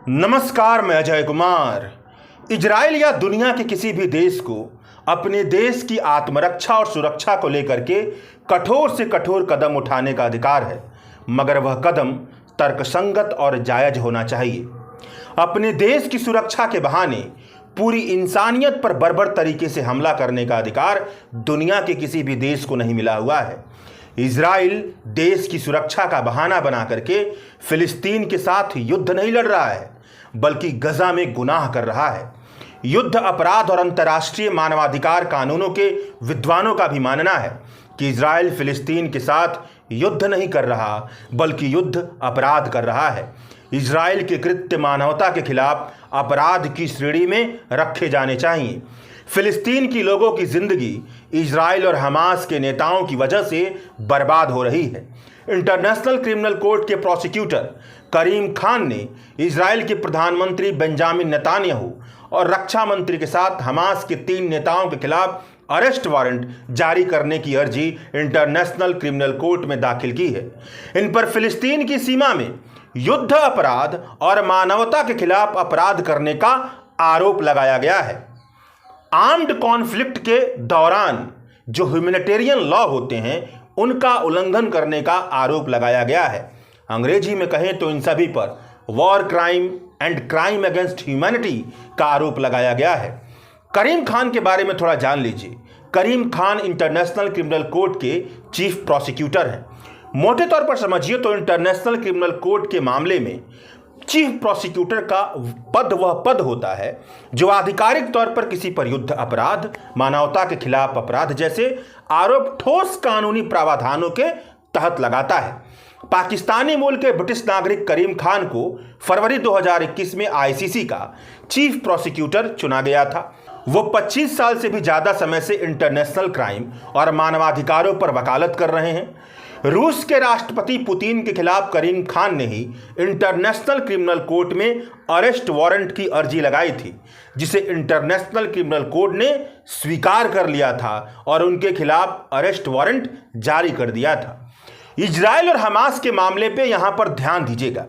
नमस्कार, मैं अजय कुमार। इजराइल या दुनिया के किसी भी देश को अपने देश की आत्मरक्षा और सुरक्षा को लेकर के कठोर से कठोर कदम उठाने का अधिकार है, मगर वह कदम तर्कसंगत और जायज होना चाहिए। अपने देश की सुरक्षा के बहाने पूरी इंसानियत पर बर्बर तरीके से हमला करने का अधिकार दुनिया के किसी भी देश को नहीं मिला हुआ है। इजराइल देश की सुरक्षा का बहाना बना करके फिलिस्तीन के साथ युद्ध नहीं लड़ रहा है, बल्कि गजा में गुनाह कर रहा है। युद्ध अपराध और अंतर्राष्ट्रीय मानवाधिकार कानूनों के विद्वानों का भी मानना है कि इजराइल फिलिस्तीन के साथ युद्ध नहीं कर रहा, बल्कि युद्ध अपराध कर रहा है। इजराइल के कृत्य मानवता के खिलाफ अपराध की श्रेणी में रखे जाने चाहिए। फिलिस्तीन की लोगों की जिंदगी इजराइल और हमास के नेताओं की वजह से बर्बाद हो रही है। इंटरनेशनल क्रिमिनल कोर्ट के प्रोसिक्यूटर करीम खान ने इजराइल के प्रधानमंत्री बेंजामिन नेतान्याहू और रक्षा मंत्री के साथ हमास के 3 नेताओं के खिलाफ अरेस्ट वारंट जारी करने की अर्जी इंटरनेशनल क्रिमिनल कोर्ट में दाखिल की है। इन पर फिलिस्तीन की सीमा में युद्ध अपराध और मानवता के खिलाफ अपराध करने का आरोप लगाया गया है। आर्म्ड कॉन्फ्लिक्ट के दौरान जो ह्यूमैनिटेरियन लॉ होते हैं, उनका उल्लंघन करने का आरोप लगाया गया है। अंग्रेजी में कहें तो इन सभी पर war crime and crime against humanity का आरोप लगाया गया है। करीम खान के बारे में थोड़ा जान लीजिए। करीम खान इंटरनेशनल क्रिमिनल कोर्ट के चीफ प्रोसिक्यूटर हैं। मोटे तौर पर समझिए तो इंटरनेशनल क्रिमिनल कोर्ट के मामले में चीफ प्रोसिक्यूटर का पद वह पद होता है जो आधिकारिक तौर पर किसी पर युद्ध अपराध, मानवता के खिलाफ अपराध जैसे आरोप ठोस कानूनी प्रावधानों के तहत लगाता है। पाकिस्तानी मूल के ब्रिटिश नागरिक करीम खान को फरवरी 2021 में आईसीसी का चीफ प्रोसिक्यूटर चुना गया था। वो 25 साल से भी ज़्यादा समय से इंटरनेशनल क्राइम और मानवाधिकारों पर वकालत कर रहे हैं। रूस के राष्ट्रपति पुतिन के खिलाफ करीम खान ने ही इंटरनेशनल क्रिमिनल कोर्ट में अरेस्ट वारंट की अर्जी लगाई थी, जिसे इंटरनेशनल क्रिमिनल कोर्ट ने स्वीकार कर लिया था और उनके खिलाफ अरेस्ट वारंट जारी कर दिया था। इजराइल और हमास के मामले पे यहां पर ध्यान दीजिएगा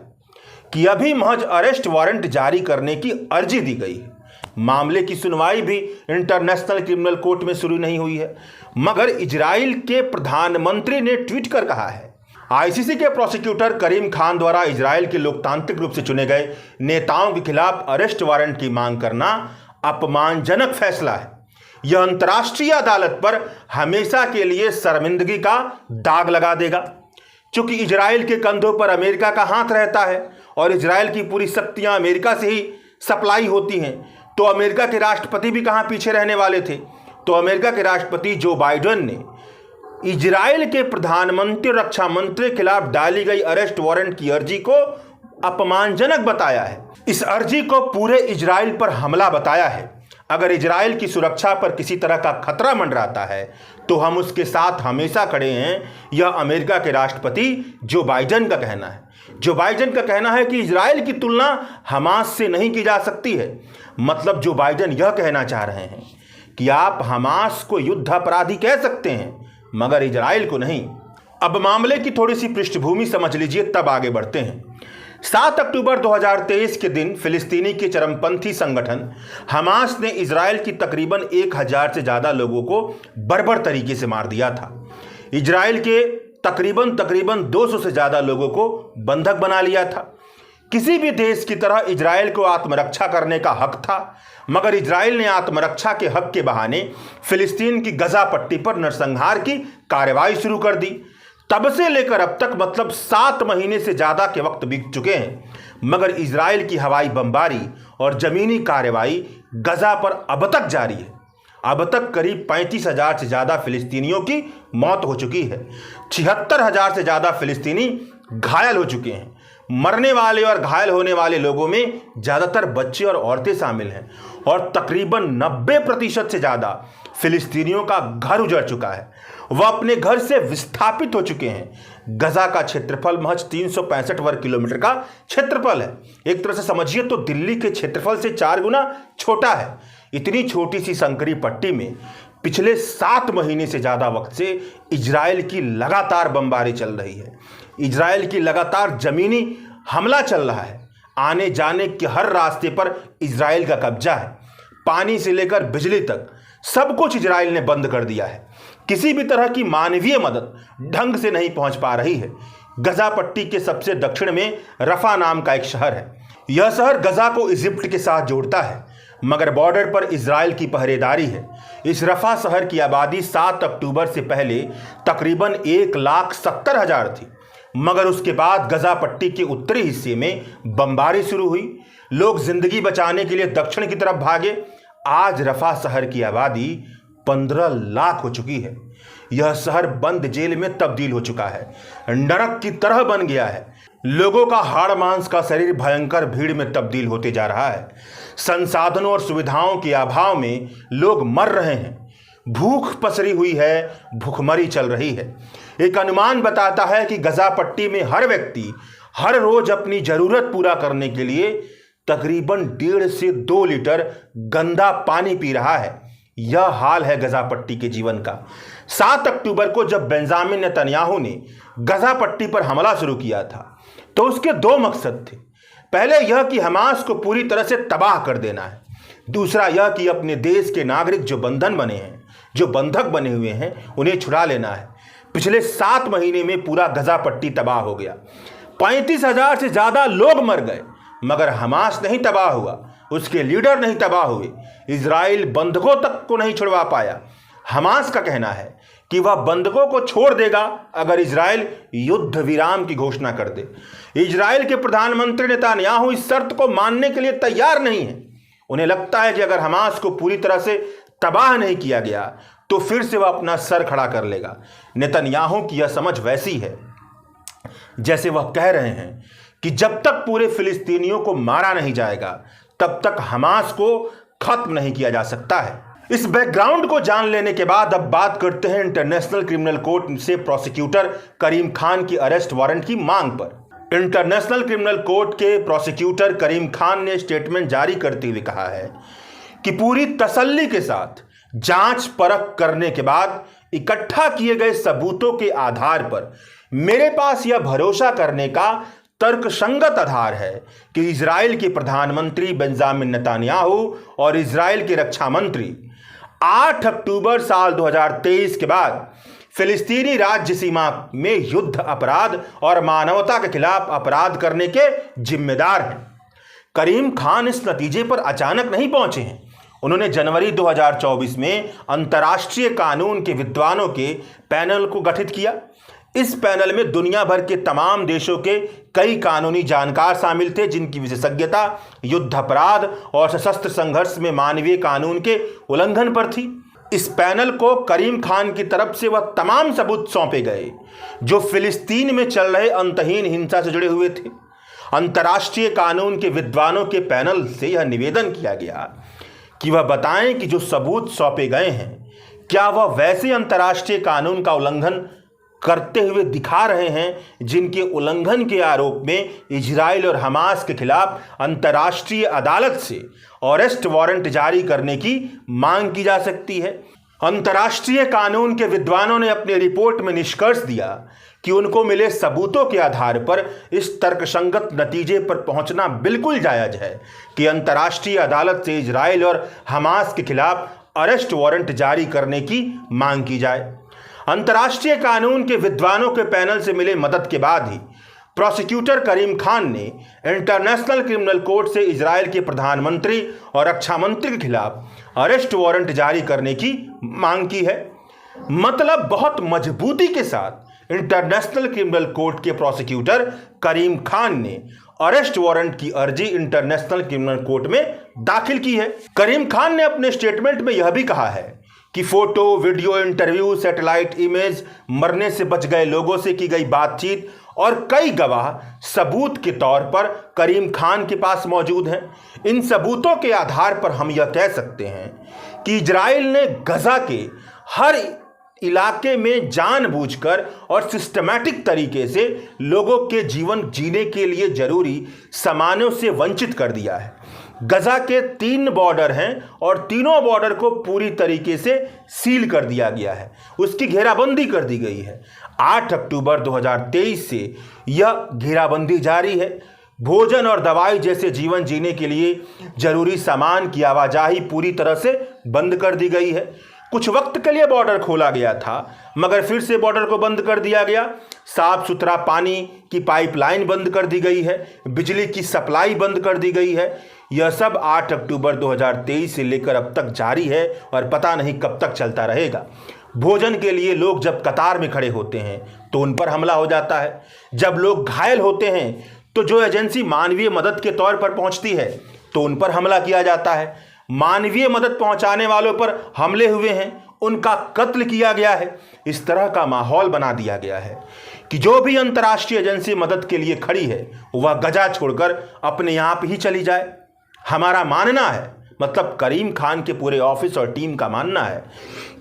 कि अभी महज अरेस्ट वारंट जारी करने की अर्जी दी गई है। मामले की सुनवाई भी इंटरनेशनल क्रिमिनल कोर्ट में शुरू नहीं हुई है, मगर इजराइल के प्रधानमंत्री ने ट्वीट कर कहा है, आईसीसी के प्रोसिक्यूटर करीम खान द्वारा इजराइल के लोकतांत्रिक रूप से चुने गए नेताओं के खिलाफ अरेस्ट वारंट की मांग करना अपमानजनक फैसला है। यह अंतर्राष्ट्रीय अदालत पर हमेशा के लिए शर्मिंदगी का दाग लगा देगा। चूंकि इजराइल के कंधों पर अमेरिका का हाथ रहता है और इजराइल की पूरी शक्तियां अमेरिका से ही सप्लाई होती हैं, तो अमेरिका के राष्ट्रपति भी कहां पीछे रहने वाले थे। तो अमेरिका के राष्ट्रपति जो बाइडेन ने इजराइल के प्रधानमंत्री और रक्षा मंत्री के खिलाफ डाली गई अरेस्ट वारंट की अर्जी को अपमानजनक बताया है। इस अर्जी को पूरे इजराइल पर हमला बताया है। अगर इजराइल की सुरक्षा पर किसी तरह का खतरा मंडराता है तो हम उसके साथ हमेशा खड़े हैं, यह अमेरिका के राष्ट्रपति जो बाइडेन का कहना है। जो बाइडेन का कहना है कि इजराइल की तुलना हमास से नहीं की जा सकती है। मतलब जो बाइडेन यह कहना चाह रहे हैं कि आप हमास को युद्ध अपराधी कह सकते हैं, मगर इजराइल को नहीं। अब मामले की थोड़ी सी पृष्ठभूमि समझ लीजिए, तब आगे बढ़ते हैं। 7 अक्टूबर 2023 के दिन फिलिस्तीनी के चरमपंथी संगठन हमास ने इजराइल की तकरीबन 1000 से ज़्यादा लोगों को बर्बर तरीके से मार दिया था। इजराइल के तकरीबन 200 से ज़्यादा लोगों को बंधक बना लिया था। किसी भी देश की तरह इजराइल को आत्मरक्षा करने का हक था, मगर इजराइल ने आत्मरक्षा के हक के बहाने फिलिस्तीन की गजा पट्टी पर नरसंहार की कार्रवाई शुरू कर दी। तब से लेकर अब तक मतलब 7 महीने से ज़्यादा के वक्त बीत चुके हैं, मगर इजराइल की हवाई बमबारी और ज़मीनी कार्रवाई गजा पर अब तक जारी है। अब तक करीब 35,000 से ज़्यादा फिलिस्तीनियों की मौत हो चुकी है। 76,000 से ज़्यादा फिलिस्तीनी घायल हो चुके हैं। मरने वाले और घायल होने वाले लोगों में ज़्यादातर बच्चे और औरतें शामिल हैं और तकरीबन 90% से ज़्यादा फिलिस्तीनियों का घर उजड़ चुका है। वह अपने घर से विस्थापित हो चुके हैं। गजा का क्षेत्रफल महज 365 वर्ग किलोमीटर का क्षेत्रफल है। एक तरह से समझिए तो दिल्ली के क्षेत्रफल से 4 गुना छोटा है। इतनी छोटी सी संकरी पट्टी में पिछले 7 महीने से ज़्यादा वक्त से इजराइल की लगातार बमबारी चल रही है। इजराइल की लगातार जमीनी हमला चल रहा है। आने जाने के हर रास्ते पर इजराइल का कब्जा है। पानी से लेकर बिजली तक सब कुछ इजराइल ने बंद कर दिया है। किसी भी तरह की मानवीय मदद ढंग से नहीं पहुंच पा रही है। गजा पट्टी के सबसे दक्षिण में रफा नाम का एक शहर है। यह शहर गजा को इजिप्ट के साथ जोड़ता है, मगर बॉर्डर पर इजराइल की पहरेदारी है। इस रफा शहर की आबादी 7 अक्टूबर से पहले तकरीबन 1,70,000 थी, मगर उसके बाद गजा पट्टी के उत्तरी हिस्से में बमबारी शुरू हुई। लोग जिंदगी बचाने के लिए दक्षिण की तरफ भागे। आज रफा शहर की आबादी 15 लाख हो चुकी है। यह शहर बंद जेल में तब्दील हो चुका है, नरक की तरह बन गया है। लोगों का हाड़ मांस का शरीर भयंकर भीड़ में तब्दील होते जा रहा है। संसाधनों और सुविधाओं के अभाव में लोग मर रहे हैं। भूख पसरी हुई है, भूखमरी चल रही है। एक अनुमान बताता है कि गजा पट्टी में हर व्यक्ति हर रोज अपनी जरूरत पूरा करने के लिए तकरीबन 1.5 से 2 लीटर गंदा पानी पी रहा है। यह हाल है गजा पट्टी के जीवन का। 7 अक्टूबर को जब बेंजामिन नेतन्याहू ने गजा पट्टी पर हमला शुरू किया था तो उसके 2 मकसद थे। पहले यह कि हमास को पूरी तरह से तबाह कर देना है। दूसरा यह कि अपने देश के नागरिक जो बंधन बने हैं, जो बंधक बने हुए हैं, उन्हें छुड़ा लेना है। पिछले 7 महीने में पूरा गजा पट्टी तबाह हो गया। 35,000 से ज़्यादा लोग मर गए, मगर हमास नहीं तबाह हुआ, उसके लीडर नहीं तबाह हुए। इजराइल बंधकों तक को नहीं छुड़वा पाया। हमास का कहना है कि वह बंधकों को छोड़ देगा अगर इजराइल युद्ध विराम की घोषणा कर दे। इजराइल के प्रधानमंत्री नेतन्याहू इस शर्त को मानने के लिए तैयार नहीं है। उन्हें लगता है कि अगर हमास को पूरी तरह से तबाह नहीं किया गया तो फिर से वह अपना सर खड़ा कर लेगा। नेतन्याहू की यह समझ वैसी है जैसे वह कह रहे हैं कि जब तक पूरे फिलिस्तीनियों को मारा नहीं जाएगा तब तक हमास को खत्म नहीं किया जा सकता है। इस बैकग्राउंड को जान लेने के बाद अब बात करते हैं इंटरनेशनल क्रिमिनल कोर्ट से प्रोसिक्यूटर करीम खान की अरेस्ट वारंट की मांग पर। इंटरनेशनल क्रिमिनल कोर्ट के प्रोसिक्यूटर करीम खान ने स्टेटमेंट जारी करते हुए कहा है कि पूरी तसल्ली के साथ जांच परख करने के बाद इकट्ठा किए गए सबूतों के आधार पर मेरे पास यह भरोसा करने का तर्कसंगत आधार है कि इजराइल के प्रधानमंत्री बेंजामिन नेतन्याहू और इजराइल के रक्षा मंत्री 8 अक्टूबर साल 2023 के बाद फिलिस्तीनी राज्य सीमा में युद्ध अपराध और मानवता के खिलाफ अपराध करने के जिम्मेदार हैं। करीम खान इस नतीजे पर अचानक नहीं पहुंचे हैं। उन्होंने जनवरी 2024 में अंतर्राष्ट्रीय कानून के विद्वानों के पैनल को गठित किया। इस पैनल में दुनिया भर के तमाम देशों के कई कानूनी जानकार शामिल थे जिनकी विशेषज्ञता युद्ध अपराध और सशस्त्र संघर्ष में मानवीय कानून के उल्लंघन पर थी। इस पैनल को करीम खान की तरफ से वह तमाम सबूत सौंपे गए जो फिलिस्तीन में चल रहे अंतहीन हिंसा से जुड़े हुए थे। अंतर्राष्ट्रीय कानून के विद्वानों के पैनल से यह निवेदन किया गया कि वह बताएं कि जो सबूत सौंपे गए हैं क्या वह वैसे अंतर्राष्ट्रीय कानून का उल्लंघन करते हुए दिखा रहे हैं जिनके उल्लंघन के आरोप में इजराइल और हमास के खिलाफ अंतर्राष्ट्रीय अदालत से अरेस्ट वारंट जारी करने की मांग की जा सकती है। अंतर्राष्ट्रीय कानून के विद्वानों ने अपनी रिपोर्ट में निष्कर्ष दिया कि उनको मिले सबूतों के आधार पर इस तर्कसंगत नतीजे पर पहुंचना बिल्कुल जायज है कि अंतर्राष्ट्रीय अदालत से इजराइल और हमास के खिलाफ अरेस्ट वारंट जारी करने की मांग की जाए। अंतर्राष्ट्रीय कानून के विद्वानों के पैनल से मिले मदद के बाद ही प्रोसिक्यूटर करीम खान ने इंटरनेशनल क्रिमिनल कोर्ट से इजराइल के प्रधानमंत्री और रक्षा मंत्री के खिलाफ अरेस्ट वारंट जारी करने की मांग की है। मतलब बहुत मजबूती के साथ इंटरनेशनल क्रिमिनल कोर्ट के प्रोसिक्यूटर करीम खान ने अरेस्ट वारंट की अर्जी इंटरनेशनल क्रिमिनल कोर्ट में दाखिल की है। करीम खान ने अपने स्टेटमेंट में यह भी कहा है कि photo, video, interview, satellite image, मरने से बच गए लोगों से की गई बातचीत और कई गवाह सबूत के तौर पर करीम खान के पास मौजूद हैं। इन सबूतों के आधार पर हम यह कह सकते हैं कि इजराइल ने गजा के हर इलाके में जानबूझकर और सिस्टमैटिक तरीके से लोगों के जीवन जीने के लिए जरूरी सामानों से वंचित कर दिया है। गजा के 3 बॉर्डर हैं और तीनों बॉर्डर को पूरी तरीके से सील कर दिया गया है, उसकी घेराबंदी कर दी गई है। 8 अक्टूबर 2023 से यह घेराबंदी जारी है। भोजन और दवाई जैसे जीवन जीने के लिए जरूरी सामान की आवाजाही पूरी तरह से बंद कर दी गई है। कुछ वक्त के लिए बॉर्डर खोला गया था, मगर फिर से बॉर्डर को बंद कर दिया गया। साफ सुथरा पानी की पाइपलाइन बंद कर दी गई है, बिजली की सप्लाई बंद कर दी गई है। यह सब 8 अक्टूबर 2023 से लेकर अब तक जारी है और पता नहीं कब तक चलता रहेगा। भोजन के लिए लोग जब कतार में खड़े होते हैं तो उन पर हमला हो जाता है। जब लोग घायल होते हैं तो जो एजेंसी मानवीय मदद के तौर पर पहुंचती है तो उन पर हमला किया जाता है। मानवीय मदद पहुंचाने वालों पर हमले हुए हैं, उनका कत्ल किया गया है। इस तरह का माहौल बना दिया गया है कि जो भी अंतर्राष्ट्रीय एजेंसी मदद के लिए खड़ी है वह गजा छोड़कर अपने आप ही चली जाए। हमारा मानना है, मतलब करीम खान के पूरे ऑफिस और टीम का मानना है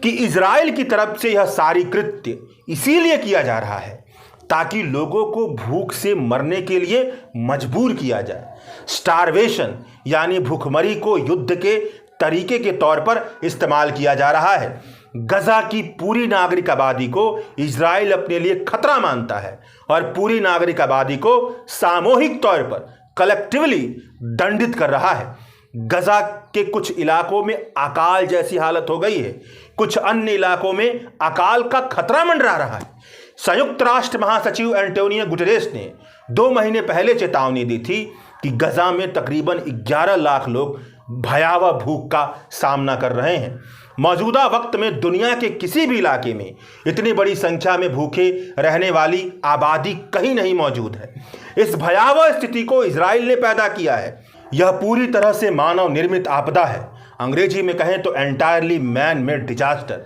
कि इजराइल की तरफ से यह सारी कृत्य इसीलिए किया जा रहा है ताकि लोगों को भूख से मरने के लिए मजबूर किया जाए। स्टारवेशन यानी भूखमरी को युद्ध के तरीके के तौर पर इस्तेमाल किया जा रहा है। गजा की पूरी नागरिक आबादी को इजराइल अपने लिए खतरा मानता है और पूरी नागरिक आबादी को सामूहिक तौर पर कलेक्टिवली दंडित कर रहा है। गजा के कुछ इलाकों में अकाल जैसी हालत हो गई है, कुछ अन्य इलाकों में अकाल का खतरा मंडरा रहा है। संयुक्त राष्ट्र महासचिव एंटोनियो गुटेरेस ने 2 महीने पहले चेतावनी दी थी कि गजा में तकरीबन 11 लाख लोग भयावह भूख का सामना कर रहे हैं। मौजूदा वक्त में दुनिया के किसी भी इलाके में इतनी बड़ी संख्या में भूखे रहने वाली आबादी कहीं नहीं मौजूद है। इस भयावह स्थिति को इजराइल ने पैदा किया है। यह पूरी तरह से मानव निर्मित आपदा है, अंग्रेजी में कहें तो एंटायरली मैन मेड डिजास्टर।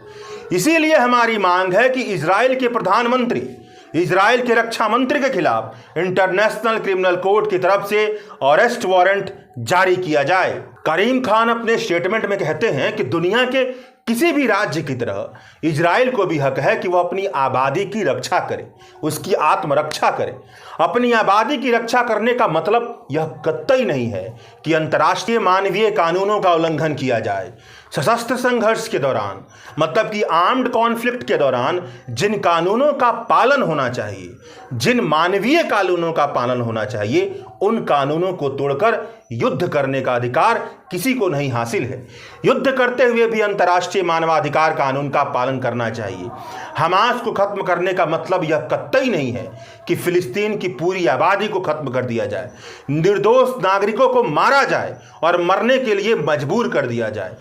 इसीलिए हमारी मांग है कि इजराइल के प्रधानमंत्री, इजराइल के रक्षा मंत्री के खिलाफ इंटरनेशनल क्रिमिनल कोर्ट की तरफ से अरेस्ट वारंट जारी किया जाए। करीम खान अपने स्टेटमेंट में कहते हैं कि दुनिया के किसी भी राज्य की तरह इजराइल को भी हक है कि वह अपनी आबादी की रक्षा करे, उसकी आत्मरक्षा करे। अपनी आबादी की रक्षा करने का मतलब यह कतई नहीं है कि अंतर्राष्ट्रीय मानवीय कानूनों का उल्लंघन किया जाए। सशस्त्र संघर्ष के दौरान, मतलब कि आर्म्ड कॉन्फ्लिक्ट के दौरान जिन कानूनों का पालन होना चाहिए, जिन मानवीय कानूनों का पालन होना चाहिए, उन कानूनों को तोड़कर युद्ध करने का अधिकार किसी को नहीं हासिल है। युद्ध करते हुए भी अंतर्राष्ट्रीय मानवाधिकार कानून का पालन करना चाहिए। हमास को खत्म करने का मतलब यह कतई नहीं है कि फिलिस्तीन की पूरी आबादी को खत्म कर दिया जाए, निर्दोष नागरिकों को मारा जाए और मरने के लिए मजबूर कर दिया जाए।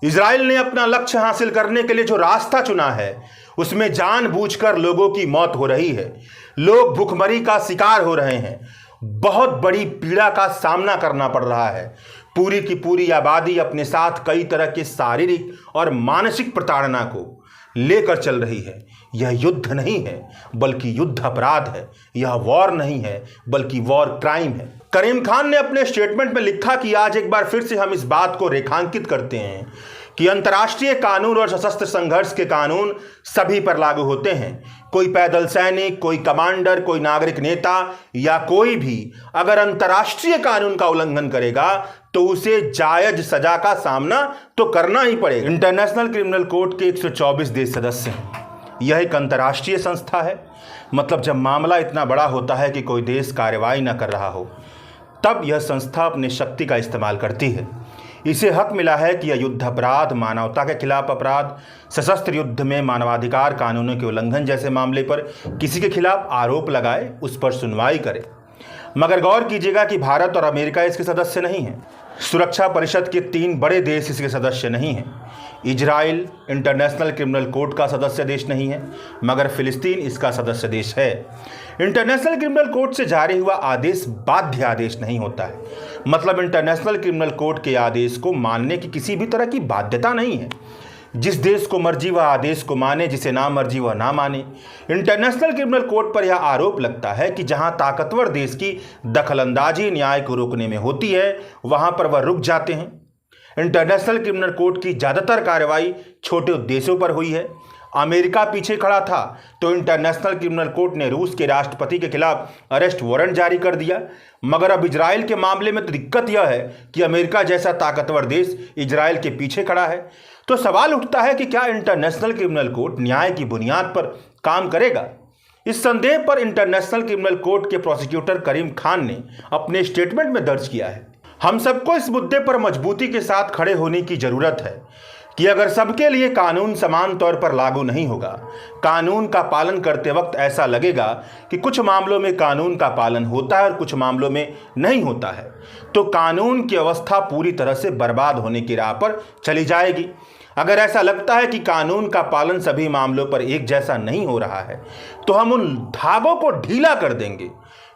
इजराइल ने अपना लक्ष्य हासिल करने के लिए जो रास्ता चुना है उसमें जानबूझकर लोगों की मौत हो रही है। लोग भूखमरी का शिकार हो रहे हैं, बहुत बड़ी पीड़ा का सामना करना पड़ रहा है। पूरी की पूरी आबादी अपने साथ कई तरह के शारीरिक और मानसिक प्रताड़ना को लेकर चल रही है। यह युद्ध नहीं है बल्कि युद्ध अपराध है। यह वॉर नहीं है बल्कि वॉर क्राइम है। करीम खान ने अपने स्टेटमेंट में लिखा कि आज एक बार फिर से हम इस बात को रेखांकित करते हैं कि अंतर्राष्ट्रीय कानून और सशस्त्र संघर्ष के कानून सभी पर लागू होते हैं। कोई पैदल सैनिक, कोई कमांडर, कोई नागरिक नेता या कोई भी अगर अंतर्राष्ट्रीय कानून का उल्लंघन करेगा तो उसे जायज सजा का सामना तो करना ही पड़ेगा। इंटरनेशनल क्रिमिनल कोर्ट के 124 देश सदस्य हैं। यह एक अंतर्राष्ट्रीय संस्था है, मतलब जब मामला इतना बड़ा होता है कि कोई देश कार्रवाई न कर रहा हो तब यह संस्था अपनी शक्ति का इस्तेमाल करती है। इसे हक मिला है कि यह युद्ध अपराध, मानवता के खिलाफ अपराध, सशस्त्र युद्ध में मानवाधिकार कानूनों के उल्लंघन जैसे मामले पर किसी के खिलाफ आरोप लगाए, उस पर सुनवाई करे। मगर गौर कीजिएगा कि भारत और अमेरिका इसके सदस्य नहीं हैं। सुरक्षा परिषद के 3 बड़े देश इसके सदस्य नहीं हैं। इजराइल इंटरनेशनल क्रिमिनल कोर्ट का सदस्य देश नहीं है, मगर फिलिस्तीन इसका सदस्य देश है। इंटरनेशनल क्रिमिनल कोर्ट से जारी हुआ आदेश बाध्य आदेश नहीं होता है, मतलब इंटरनेशनल क्रिमिनल कोर्ट के आदेश को मानने की किसी भी तरह की बाध्यता नहीं है। जिस देश को मर्जी वह आदेश को माने, जिसे ना मर्जी वह ना माने। इंटरनेशनल क्रिमिनल कोर्ट पर यह आरोप लगता है कि जहां ताकतवर देश की दखलंदाजी न्याय को रोकने में होती है वहां पर वह रुक जाते हैं। इंटरनेशनल क्रिमिनल कोर्ट की ज़्यादातर कार्रवाई छोटे देशों पर हुई है। अमेरिका पीछे खड़ा था तो इंटरनेशनल क्रिमिनल कोर्ट ने रूस के राष्ट्रपति के खिलाफ अरेस्ट वारंट जारी कर दिया। मगर अब इजराइल के मामले में तो दिक्कत यह है कि अमेरिका जैसा ताकतवर देश इजराइल के पीछे खड़ा है। तो सवाल उठता है कि क्या इंटरनेशनल क्रिमिनल कोर्ट न्याय की बुनियाद पर काम करेगा? इस संदेह पर इंटरनेशनल क्रिमिनल कोर्ट के प्रोसिक्यूटर करीम खान ने अपने स्टेटमेंट में दर्ज किया है, हम सबको इस मुद्दे पर मजबूती के साथ खड़े होने की जरूरत है कि अगर सबके लिए कानून समान तौर पर लागू नहीं होगा, कानून का पालन करते वक्त ऐसा लगेगा कि कुछ मामलों में कानून का पालन होता है और कुछ मामलों में नहीं होता है, तो कानून की अवस्था पूरी तरह से बर्बाद होने की राह पर चली जाएगी। अगर ऐसा लगता है कि कानून का पालन सभी मामलों पर एक जैसा नहीं हो रहा है, तो हम उन धागों को ढीला कर देंगे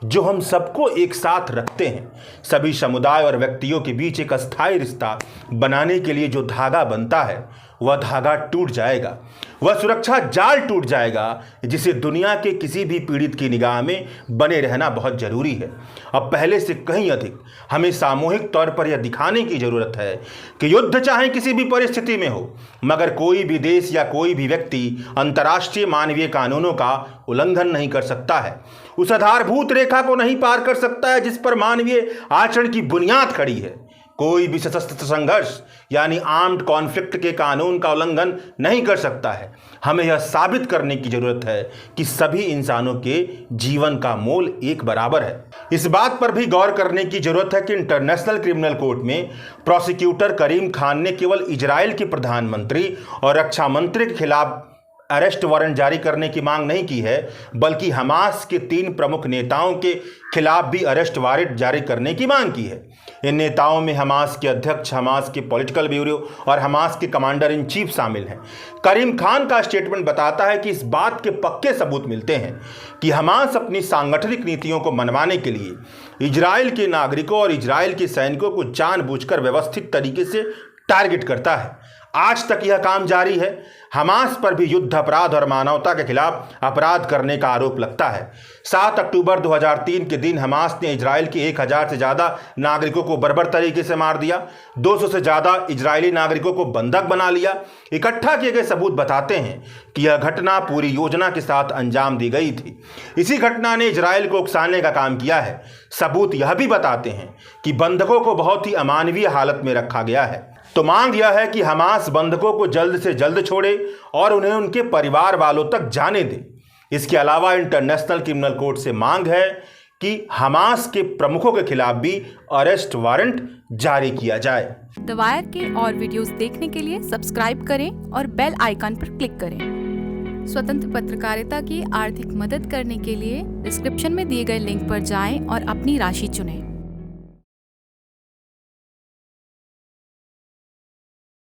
जो हम सबको एक साथ रखते हैं। सभी समुदाय और व्यक्तियों के बीच एक अस्थायी रिश्ता बनाने के लिए जो धागा बनता है, वह धागा टूट जाएगा, वह सुरक्षा जाल टूट जाएगा जिसे दुनिया के किसी भी पीड़ित की निगाह में बने रहना बहुत जरूरी है। अब पहले से कहीं अधिक हमें सामूहिक तौर पर यह दिखाने की जरूरत है कि युद्ध चाहे किसी भी परिस्थिति में हो, मगर कोई भी देश या कोई भी व्यक्ति अंतर्राष्ट्रीय मानवीय कानूनों का उल्लंघन नहीं कर सकता है, उस आधारभूत रेखा को नहीं पार कर सकता है जिस पर मानवीय आचरण की बुनियाद खड़ी है। कोई भी सशस्त्र संघर्ष यानी आर्म्ड कॉन्फ्लिक्ट के कानून का उल्लंघन नहीं कर सकता है। हमें यह साबित करने की जरूरत है कि सभी इंसानों के जीवन का मोल एक बराबर है। इस बात पर भी गौर करने की जरूरत है कि इंटरनेशनल क्रिमिनल कोर्ट में प्रोसिक्यूटर करीम खान ने केवल इजराइल के प्रधानमंत्री और रक्षा मंत्री के खिलाफ अरेस्ट वारंट जारी करने की मांग नहीं की है, बल्कि हमास के 3 प्रमुख नेताओं के खिलाफ भी अरेस्ट वारंट जारी करने की मांग की है। इन नेताओं में हमास के अध्यक्ष, हमास के पॉलिटिकल ब्यूरो और हमास के कमांडर इन चीफ शामिल हैं। करीम खान का स्टेटमेंट बताता है कि इस बात के पक्के सबूत मिलते हैं कि हमास अपनी सांगठनिक नीतियों को मनवाने के लिए इजराइल के नागरिकों और इजराइल के सैनिकों को जानबूझकर व्यवस्थित तरीके से टारगेट करता है। आज तक यह काम जारी है। हमास पर भी युद्ध अपराध और मानवता के खिलाफ अपराध करने का आरोप लगता है। 7 अक्टूबर 2003 के दिन हमास ने इजराइल के 1000 से ज़्यादा नागरिकों को बर्बर तरीके से मार दिया। 200 से ज़्यादा इजरायली नागरिकों को बंधक बना लिया। इकट्ठा किए गए सबूत बताते हैं कि यह घटना पूरी योजना के साथ अंजाम दी गई थी। इसी घटना ने इजराइल को उकसाने का काम किया है। सबूत यह भी बताते हैं कि बंधकों को बहुत ही अमानवीय हालत में रखा गया है। तो मांग यह है कि हमास बंधकों को जल्द से जल्द छोड़े और उन्हें उनके परिवार वालों तक जाने दे। इसके अलावा इंटरनेशनल क्रिमिनल कोर्ट से मांग है कि हमास के प्रमुखों के खिलाफ भी अरेस्ट वारंट जारी किया जाए। द वायर के और वीडियोस देखने के लिए सब्सक्राइब करें और बेल आइकन पर क्लिक करें। स्वतंत्र पत्रकारिता की आर्थिक मदद करने के लिए डिस्क्रिप्शन में दिए गए लिंक पर जाएं और अपनी राशि चुनें।